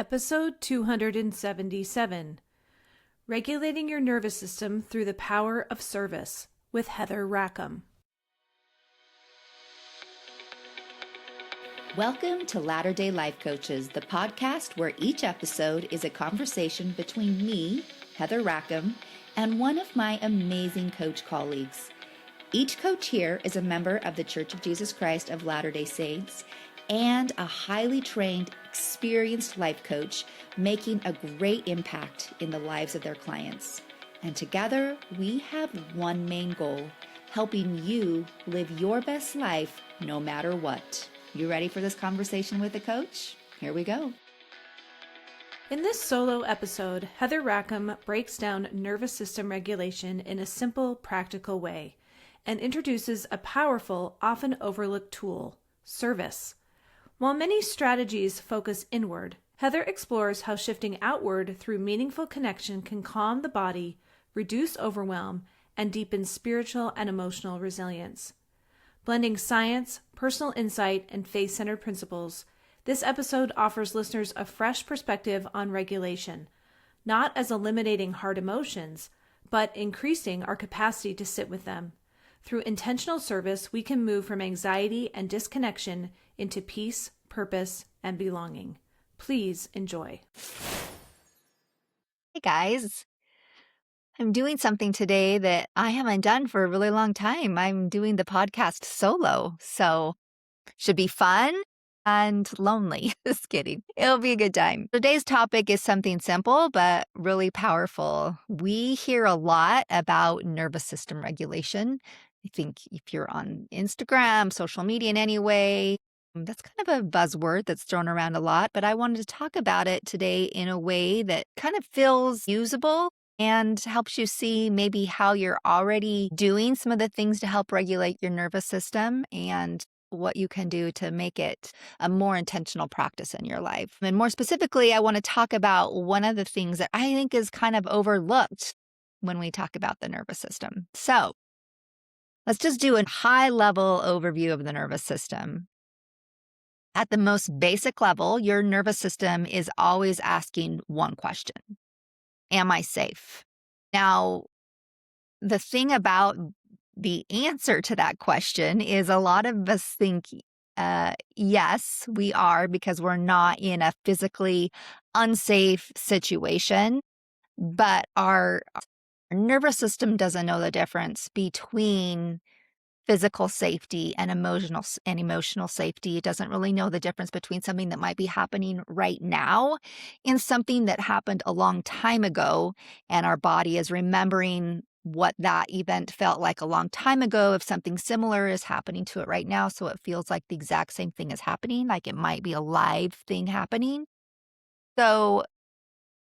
Episode 277, Regulating Your Nervous System Through the Power of Service with Heather Rackham. Welcome to Latter-day Life Coaches, the podcast where each episode is a conversation between me, Heather Rackham, and one of my amazing coach colleagues. Each coach here is a member of the Church of Jesus Christ of Latter-day Saints and a highly trained, experienced life coach making a great impact in the lives of their clients. And together, we have one main goal, helping you live your best life no matter what. You ready for this conversation with a coach? Here we go. In this solo episode, Heather Rackham breaks down nervous system regulation in a simple, practical way and introduces a powerful, often overlooked tool, service. While many strategies focus inward, Heather explores how shifting outward through meaningful connection can calm the body, reduce overwhelm, and deepen spiritual and emotional resilience. Blending science, personal insight, and faith-centered principles, this episode offers listeners a fresh perspective on regulation, not as eliminating hard emotions, but increasing our capacity to sit with them. Through intentional service, we can move from anxiety and disconnection into peace, purpose, and belonging. Please enjoy. Hey guys, I'm doing something today that I haven't done for a really long time. I'm doing the podcast solo, so should be fun and lonely. Just kidding. It'll be a good time. Today's topic is something simple, but really powerful. We hear a lot about nervous system regulation. I think if you're on Instagram, social media in any way, that's kind of a buzzword that's thrown around a lot, but I wanted to talk about it today in a way that kind of feels usable and helps you see maybe how you're already doing some of the things to help regulate your nervous system and what you can do to make it a more intentional practice in your life. And more specifically, I want to talk about one of the things that I think is kind of overlooked when we talk about the nervous system. So let's just do a high-level overview of the nervous system. At the most basic level, your nervous system is always asking one question: am I safe? Now, the thing about the answer to that question is a lot of us think, yes, we are, because we're not in a physically unsafe situation, but our nervous system doesn't know the difference between physical safety and emotional safety. It doesn't really know the difference between something that might be happening right now and something that happened a long time ago, and our body is remembering what that event felt like a long time ago. If something similar is happening to it right now, so it feels like the exact same thing is happening, like it might be a live thing happening. So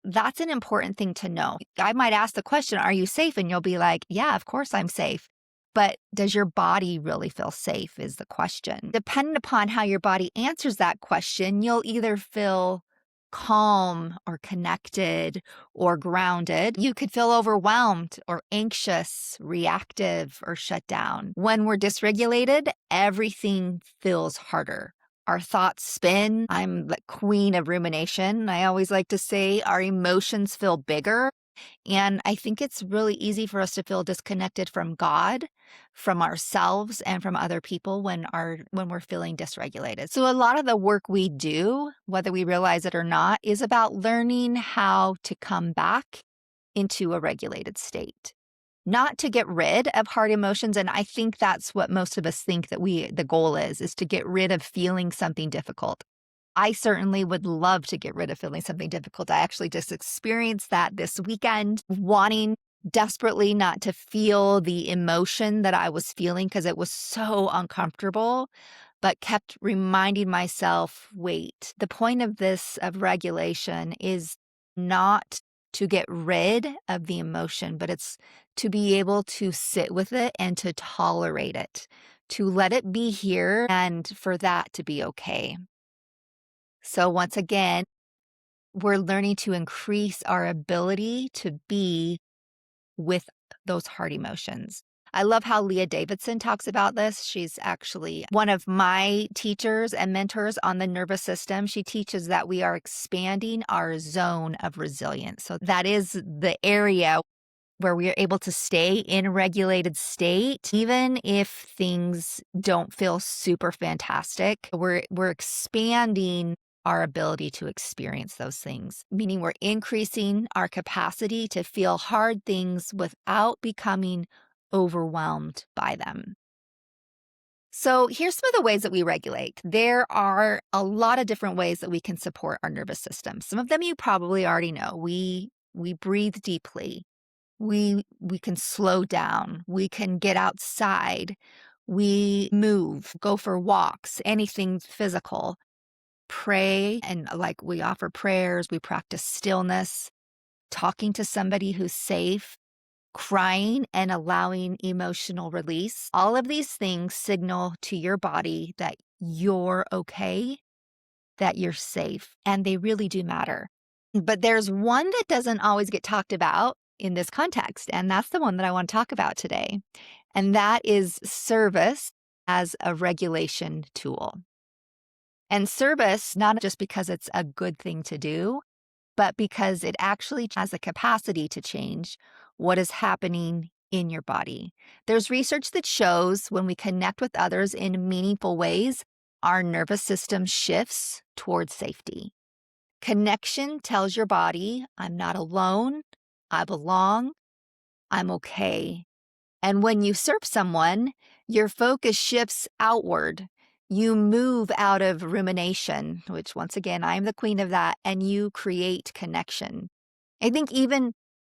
that's an important thing to know. I might ask the question, are you safe? And you'll be like, yeah, of course I'm safe. But does your body really feel safe is the question. Depending upon how your body answers that question, you'll either feel calm or connected or grounded. You could feel overwhelmed or anxious, reactive, or shut down. When we're dysregulated, everything feels harder. Our thoughts spin. I'm the queen of rumination. I always like to say our emotions feel bigger. And I think it's really easy for us to feel disconnected from God, from ourselves, and from other people when we're feeling dysregulated. So a lot of the work we do, whether we realize it or not, is about learning how to come back into a regulated state. Not to get rid of hard emotions. And I think that's what most of us think that the goal is to get rid of feeling something difficult. I certainly would love to get rid of feeling something difficult. I actually just experienced that this weekend, wanting desperately not to feel the emotion that I was feeling because it was so uncomfortable, but kept reminding myself, wait, the point of regulation is not to get rid of the emotion, but it's to be able to sit with it and to tolerate it, to let it be here and for that to be okay. So once again, we're learning to increase our ability to be with those hard emotions. I love how Leah Davidson talks about this. She's actually one of my teachers and mentors on the nervous system. She teaches that we are expanding our zone of resilience. So that is the area where we are able to stay in a regulated state, even if things don't feel super fantastic. We're expanding our ability to experience those things, meaning we're increasing our capacity to feel hard things without becoming overwhelmed by them. So here's some of the ways that we regulate. There are a lot of different ways that we can support our nervous system. Some of them you probably already know. We breathe deeply. We can slow down. We can get outside. We move, go for walks, anything physical. Pray, and like we offer prayers, we practice stillness, talking to somebody who's safe, crying and allowing emotional release. All of these things signal to your body that you're okay, that you're safe, and they really do matter. But there's one that doesn't always get talked about in this context, and that's the one that I want to talk about today. And that is service as a regulation tool. And service, not just because it's a good thing to do, but because it actually has the capacity to change what is happening in your body. There's research that shows when we connect with others in meaningful ways, our nervous system shifts towards safety. Connection tells your body, I'm not alone, I belong, I'm okay. And when you serve someone, your focus shifts outward. You move out of rumination, which once again, I'm the queen of that, and you create connection. I think even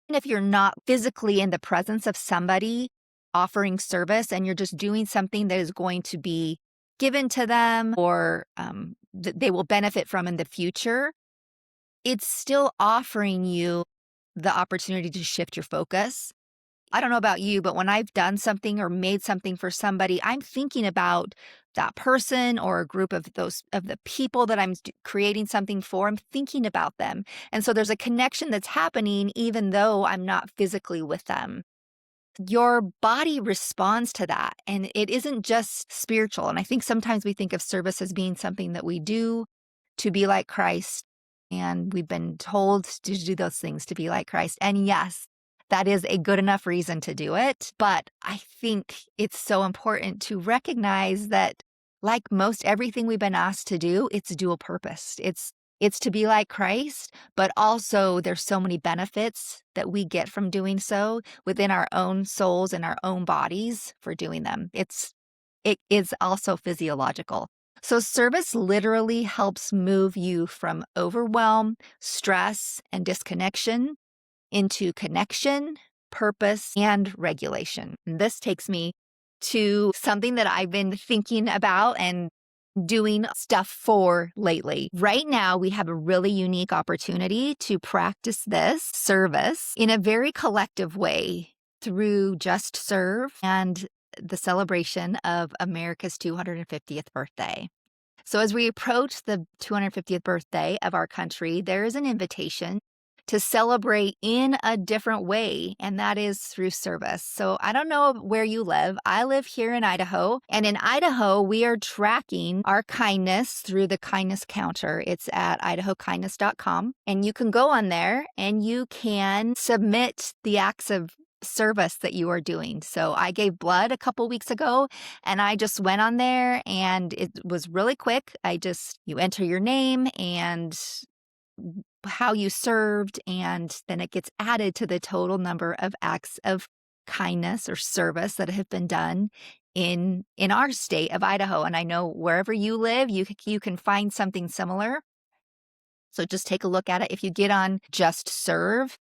if you're not physically in the presence of somebody offering service and you're just doing something that is going to be given to them or that they will benefit from in the future, it's still offering you the opportunity to shift your focus. I don't know about you, but when I've done something or made something for somebody, I'm thinking about that person or a group of the people that I'm creating something for. I'm thinking about them. And so there's a connection that's happening even though I'm not physically with them. Your body responds to that, and it isn't just spiritual. And I think sometimes we think of service as being something that we do to be like Christ, and we've been told to do those things to be like Christ. And yes, that is a good enough reason to do it. But I think it's so important to recognize that, like most everything we've been asked to do, it's dual purpose. It's to be like Christ, but also there's so many benefits that we get from doing so within our own souls and our own bodies for doing them. It is also physiological. So service literally helps move you from overwhelm, stress, and disconnection into connection, purpose, and regulation. And this takes me to something that I've been thinking about and doing stuff for lately. Right now, we have a really unique opportunity to practice this service in a very collective way through Justserve and the celebration of America's 250th birthday. So as we approach the 250th birthday of our country, there is an invitation to celebrate in a different way, and that is through service. So I don't know where you live. I live here in Idaho, and in Idaho, we are tracking our kindness through the kindness counter. It's at idahokindness.com, and you can go on there and you can submit the acts of service that you are doing. So I gave blood a couple weeks ago, and I just went on there, and it was really quick. You enter your name and how you served, and then it gets added to the total number of acts of kindness or service that have been done in our state of Idaho. And I know wherever you live, you can find something similar. So just take a look at it. If you get on Justserve,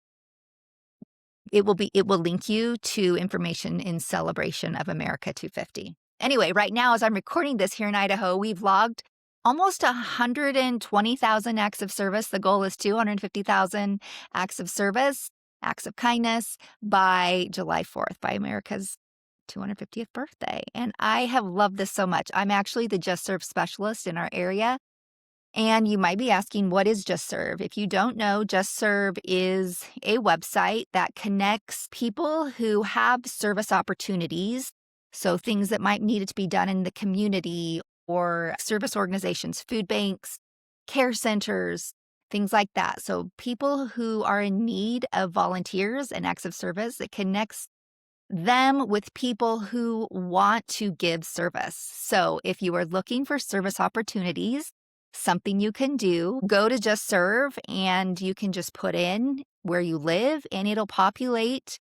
it will link you to information in celebration of America 250. Anyway, right now, as I'm recording this here in Idaho, we've logged almost 120,000 acts of service. The goal is 250,000 acts of service, acts of kindness by July 4th, by America's 250th birthday. And I have loved this so much. I'm actually the Justserve specialist in our area. And you might be asking, what is Justserve? If you don't know, Justserve is a website that connects people who have service opportunities. So things that might need to be done in the community or service organizations, food banks, care centers, things like that. So people who are in need of volunteers and acts of service, it connects them with people who want to give service. So if you are looking for service opportunities, something you can do, go to Justserve and you can just put in where you live and it'll populate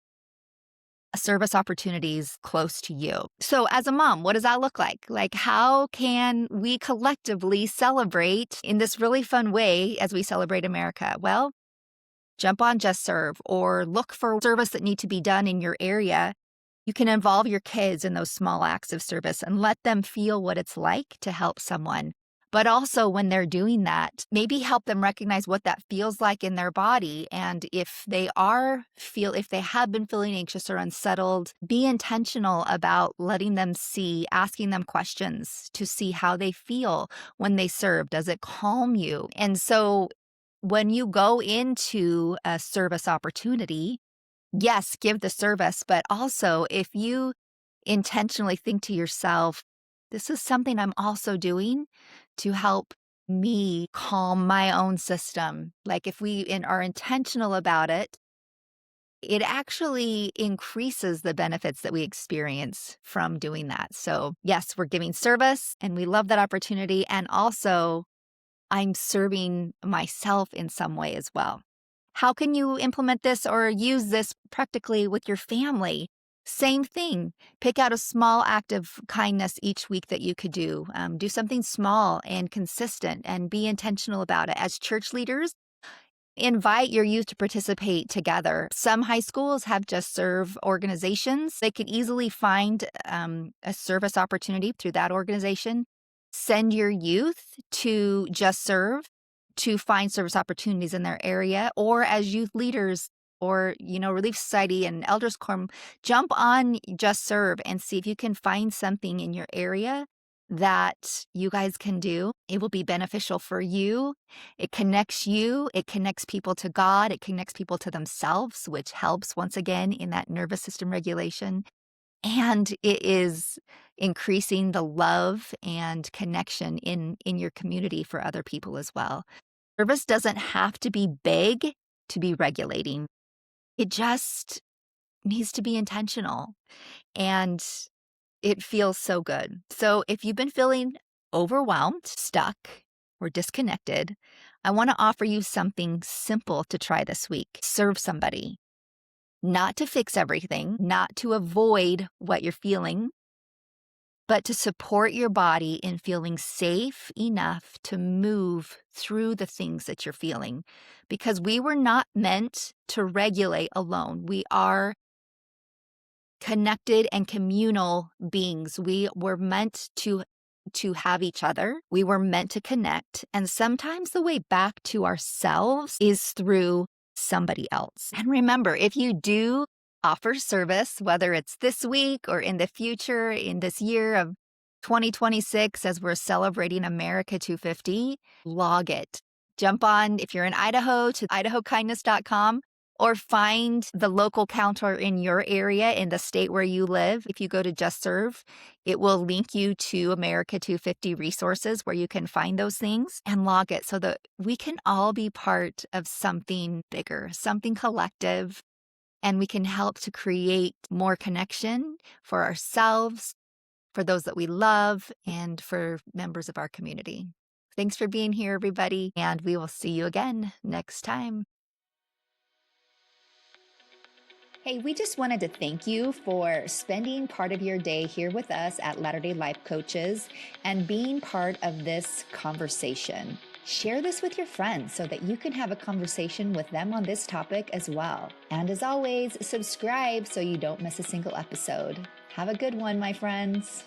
service opportunities close to you. So as a mom, what does that look like? Like, how can we collectively celebrate in this really fun way as we celebrate America? Well, jump on Justserve or look for service that need to be done in your area. You can involve your kids in those small acts of service and let them feel what it's like to help someone. But also when they're doing that, maybe help them recognize what that feels like in their body. And if they have been feeling anxious or unsettled, be intentional about letting them see, asking them questions to see how they feel when they serve. Does it calm you? And so when you go into a service opportunity, yes, give the service, but also if you intentionally think to yourself, this is something I'm also doing to help me calm my own system. Like if are intentional about it, it actually increases the benefits that we experience from doing that. So yes, we're giving service and we love that opportunity. And also I'm serving myself in some way as well. How can you implement this or use this practically with your family? Same thing. Pick out a small act of kindness each week that you could do. Do something small and consistent and be intentional about it. As church leaders, invite your youth to participate together. Some high schools have Justserve organizations. They could easily find a service opportunity through that organization. Send your youth to Justserve to find service opportunities in their area, or as youth leaders or, Relief Society and Elders Quorum, jump on Justserve and see if you can find something in your area that you guys can do. It will be beneficial for you. It connects people to God, it connects people to themselves, which helps once again in that nervous system regulation. And it is increasing the love and connection in your community for other people as well. Service doesn't have to be big to be regulating. It just needs to be intentional. And it feels so good. So if you've been feeling overwhelmed, stuck, or disconnected, I want to offer you something simple to try this week. Serve somebody. Not to fix everything, not to avoid what you're feeling, but to support your body in feeling safe enough to move through the things that you're feeling. Because we were not meant to regulate alone. We are connected and communal beings. We were meant to have each other. We were meant to connect. And sometimes the way back to ourselves is through somebody else. And remember, if you do offer service, whether it's this week or in the future, in this year of 2026, as we're celebrating America 250, log it. Jump on, if you're in Idaho, to idahokindness.com or find the local counselor in your area in the state where you live. If you go to Justserve, it will link you to America 250 resources where you can find those things and log it so that we can all be part of something bigger, something collective, and we can help to create more connection for ourselves, for those that we love, and for members of our community. Thanks for being here, everybody, and we will see you again next time. Hey, we just wanted to thank you for spending part of your day here with us at Latter-day Life Coaches and being part of this conversation. Share this with your friends so that you can have a conversation with them on this topic as well. And as always, subscribe so you don't miss a single episode. Have a good one, my friends.